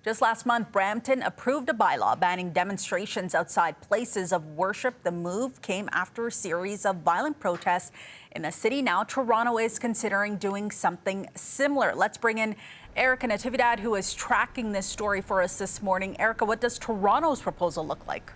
Just last month, Brampton approved a bylaw banning demonstrations outside places of worship. The move came after a series of violent protests in the city. Now, Toronto is considering doing something similar. Let's bring in Erica Natividad, who is tracking this story for us this morning. Erica, what does Toronto's proposal look like?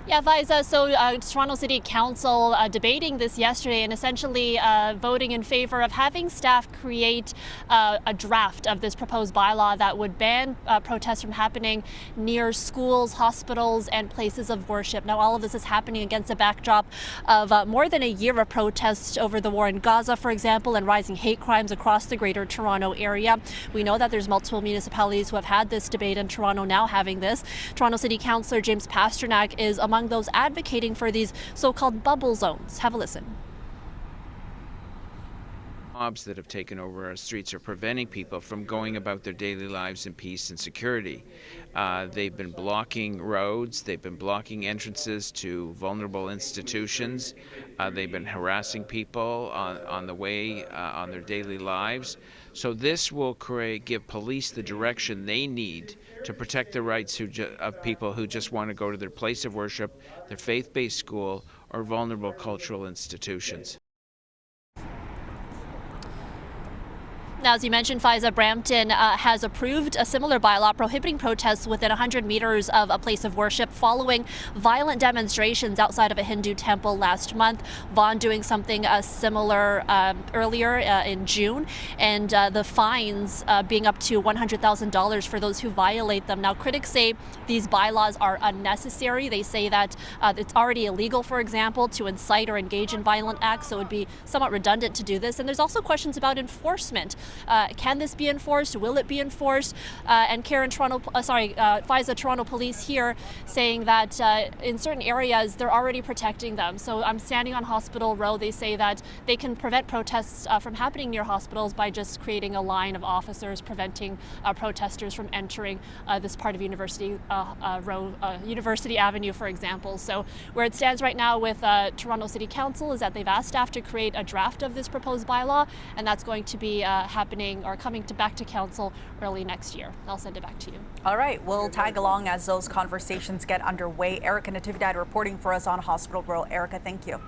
Yeah, Faiza, so Toronto City Council debating this yesterday and essentially voting in favor of having staff create a draft of this proposed bylaw that would ban protests from happening near schools, hospitals, and places of worship. Now, all of this is happening against a backdrop of more than a year of protests over the war in Gaza, for example, and rising hate crimes across the Greater Toronto area. We know that there's multiple municipalities who have had this debate, and Toronto now having this. Toronto City Councillor James Pasternak is among those advocating for these so-called bubble zones. Have a listen. Mobs that have taken over our streets are preventing people from going about their daily lives in peace and security. They've been blocking roads, they've been blocking entrances to vulnerable institutions, they've been harassing people on the way on their daily lives. So this will give police the direction they need to protect the rights of people who just want to go to their place of worship, their faith-based school, or vulnerable cultural institutions. Now, as you mentioned, Faiza, Brampton has approved a similar bylaw prohibiting protests within 100 meters of a place of worship following violent demonstrations outside of a Hindu temple last month. Vaughan doing something similar earlier in June, and the fines being up to $100,000 for those who violate them. Now, critics say these bylaws are unnecessary. They say that it's already illegal, for example, to incite or engage in violent acts, so it would be somewhat redundant to do this. And there's also questions about enforcement. Can this be enforced? Will it be enforced? And Faiza, Toronto Police here saying that in certain areas they're already protecting them. So I'm standing on Hospital Row. They say that they can prevent protests from happening near hospitals by just creating a line of officers preventing protesters from entering this part of University University Avenue, for example. So where it stands right now with Toronto City Council is that they've asked staff to create a draft of this proposed bylaw, and that's going to be happening or coming back to council early next year. I'll send it back to you. All right, we'll tag along as those conversations get underway. Erica Natividad reporting for us on Hospital Row. Erica, thank you.